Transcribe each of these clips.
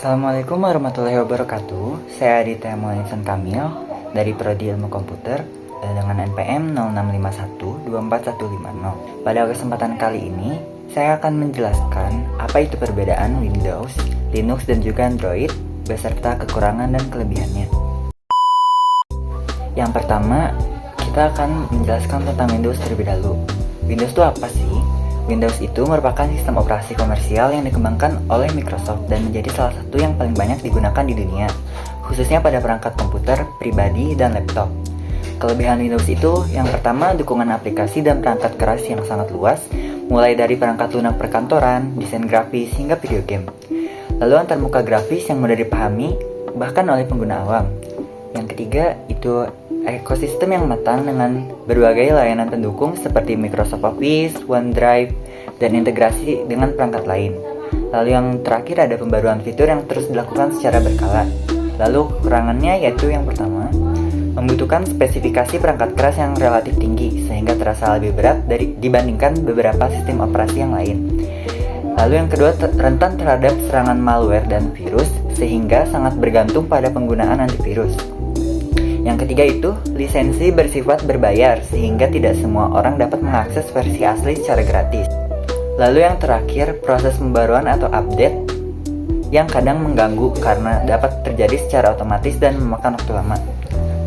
Assalamualaikum warahmatullahi wabarakatuh. Saya Aditya Maulinsson Kamil dari Prodi Ilmu Komputer dengan NPM 065124150. Pada kesempatan kali ini, saya akan menjelaskan apa itu perbedaan Windows, Linux, dan juga Android beserta kekurangan dan kelebihannya. Yang pertama, kita akan menjelaskan tentang Windows terlebih dahulu. Windows itu apa sih? Windows itu merupakan sistem operasi komersial yang dikembangkan oleh Microsoft dan menjadi salah satu yang paling banyak digunakan di dunia, khususnya pada perangkat komputer, pribadi, dan laptop. Kelebihan Windows itu yang pertama, dukungan aplikasi dan perangkat keras yang sangat luas, mulai dari perangkat lunak perkantoran, desain grafis, hingga video game. Lalu antarmuka grafis yang mudah dipahami, bahkan oleh pengguna awam. Yang ketiga, itu ekosistem yang matang dengan berbagai layanan pendukung seperti Microsoft Office, OneDrive, dan integrasi dengan perangkat lain. Lalu yang terakhir ada pembaruan fitur yang terus dilakukan secara berkala. Lalu kekurangannya yaitu yang pertama, membutuhkan spesifikasi perangkat keras yang relatif tinggi sehingga terasa lebih berat dibandingkan beberapa sistem operasi yang lain. Lalu yang kedua, rentan terhadap serangan malware dan virus sehingga sangat bergantung pada penggunaan antivirus. Yang ketiga itu, lisensi bersifat berbayar sehingga tidak semua orang dapat mengakses versi asli secara gratis. Lalu yang terakhir, proses pembaruan atau update yang kadang mengganggu karena dapat terjadi secara otomatis dan memakan waktu lama.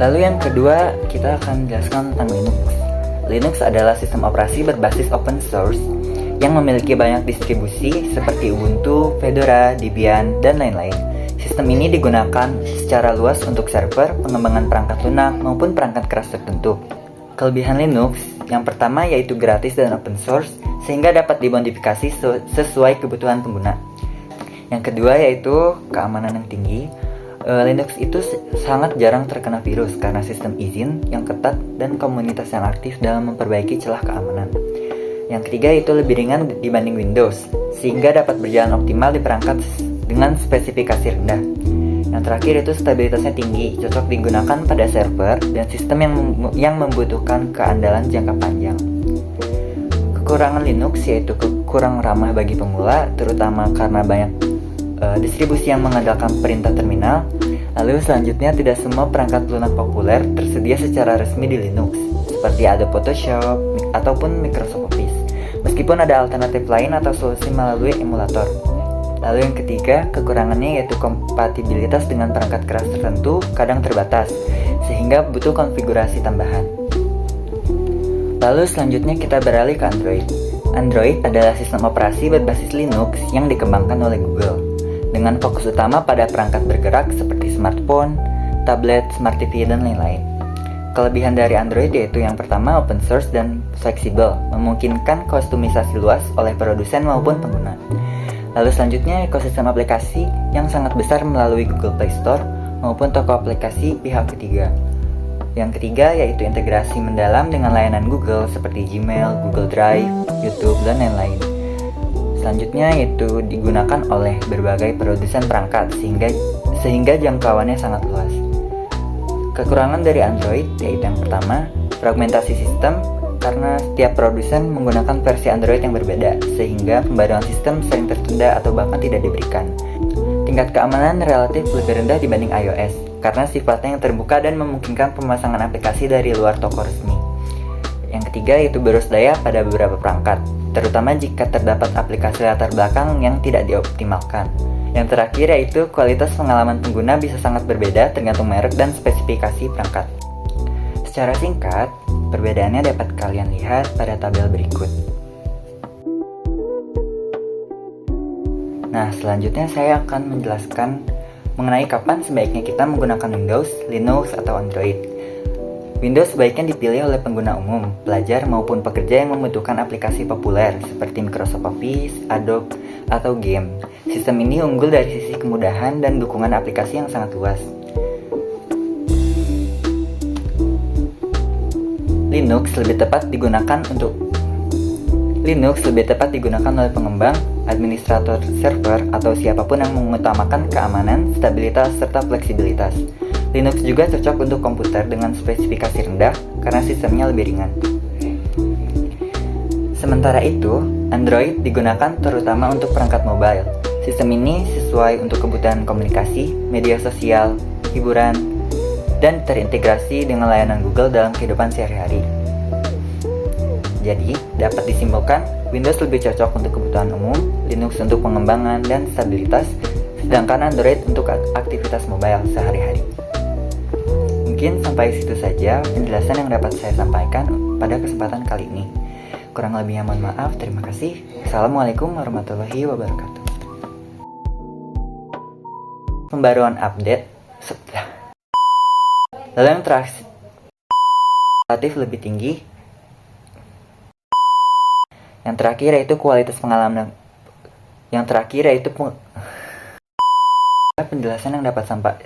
Lalu yang kedua, kita akan menjelaskan tentang Linux. Linux adalah sistem operasi berbasis open source yang memiliki banyak distribusi seperti Ubuntu, Fedora, Debian, dan lain-lain. Sistem ini digunakan secara luas untuk server, pengembangan perangkat lunak, maupun perangkat keras tertentu. Kelebihan Linux, yang pertama yaitu gratis dan open source, sehingga dapat dimodifikasi sesuai kebutuhan pengguna. Yang kedua yaitu keamanan yang tinggi. Linux itu sangat jarang terkena virus karena sistem izin yang ketat dan komunitas yang aktif dalam memperbaiki celah keamanan. Yang ketiga itu lebih ringan dibanding Windows, sehingga dapat berjalan optimal di perangkat dengan spesifikasi rendah. Yang terakhir itu stabilitasnya tinggi, cocok digunakan pada server dan sistem yang membutuhkan keandalan jangka panjang. Kekurangan Linux yaitu kurang ramah bagi pemula, terutama karena banyak distribusi yang mengandalkan perintah terminal. Lalu selanjutnya, tidak semua perangkat lunak populer tersedia secara resmi di Linux, seperti Adobe Photoshop ataupun Microsoft Office, meskipun ada alternatif lain atau solusi melalui emulator. Lalu yang ketiga, kekurangannya yaitu kompatibilitas dengan perangkat keras tertentu kadang terbatas, sehingga butuh konfigurasi tambahan. Lalu selanjutnya kita beralih ke Android. Android adalah sistem operasi berbasis Linux yang dikembangkan oleh Google, dengan fokus utama pada perangkat bergerak seperti smartphone, tablet, smart TV, dan lain-lain. Kelebihan dari Android yaitu yang pertama, open source dan fleksibel, memungkinkan kustomisasi luas oleh produsen maupun pengguna. Lalu selanjutnya, ekosistem aplikasi yang sangat besar melalui Google Play Store maupun toko aplikasi pihak ketiga. Yang ketiga yaitu integrasi mendalam dengan layanan Google seperti Gmail, Google Drive, YouTube, dan lain-lain. Selanjutnya yaitu digunakan oleh berbagai produsen perangkat sehingga jangkauannya sangat luas. Kekurangan dari Android yaitu yang pertama, fragmentasi sistem, karena setiap produsen menggunakan versi Android yang berbeda, sehingga pembaruan sistem sering tertunda atau bahkan tidak diberikan. Tingkat keamanan relatif lebih rendah dibanding iOS, karena sifatnya yang terbuka dan memungkinkan pemasangan aplikasi dari luar toko resmi. Yang ketiga yaitu boros daya pada beberapa perangkat, terutama jika terdapat aplikasi latar belakang yang tidak dioptimalkan. Yang terakhir yaitu kualitas pengalaman pengguna bisa sangat berbeda tergantung merek dan spesifikasi perangkat. Secara singkat, perbedaannya dapat kalian lihat pada tabel berikut. Nah, selanjutnya saya akan menjelaskan mengenai kapan sebaiknya kita menggunakan Windows, Linux, atau Android. Windows sebaiknya dipilih oleh pengguna umum, pelajar maupun pekerja yang membutuhkan aplikasi populer seperti Microsoft Office, Adobe, atau game. Sistem ini unggul dari sisi kemudahan dan dukungan aplikasi yang sangat luas. Linux lebih tepat digunakan oleh pengembang, administrator server, atau siapapun yang mengutamakan keamanan, stabilitas, serta fleksibilitas. Linux juga cocok untuk komputer dengan spesifikasi rendah karena sistemnya lebih ringan. Sementara itu, Android digunakan terutama untuk perangkat mobile. Sistem ini sesuai untuk kebutuhan komunikasi, media sosial, hiburan, dan terintegrasi dengan layanan Google dalam kehidupan sehari-hari. Jadi, dapat disimpulkan, Windows lebih cocok untuk kebutuhan umum, Linux untuk pengembangan dan stabilitas, sedangkan Android untuk aktivitas mobile sehari-hari. Mungkin sampai situ saja penjelasan yang dapat saya sampaikan pada kesempatan kali ini. Kurang lebihnya mohon maaf, terima kasih. Assalamualaikum warahmatullahi wabarakatuh. Pembaruan update lalu yang terakhir relatif lebih tinggi. Yang terakhir yaitu kualitas pengalaman. Yang terakhir yaitu penjelasan yang dapat sampai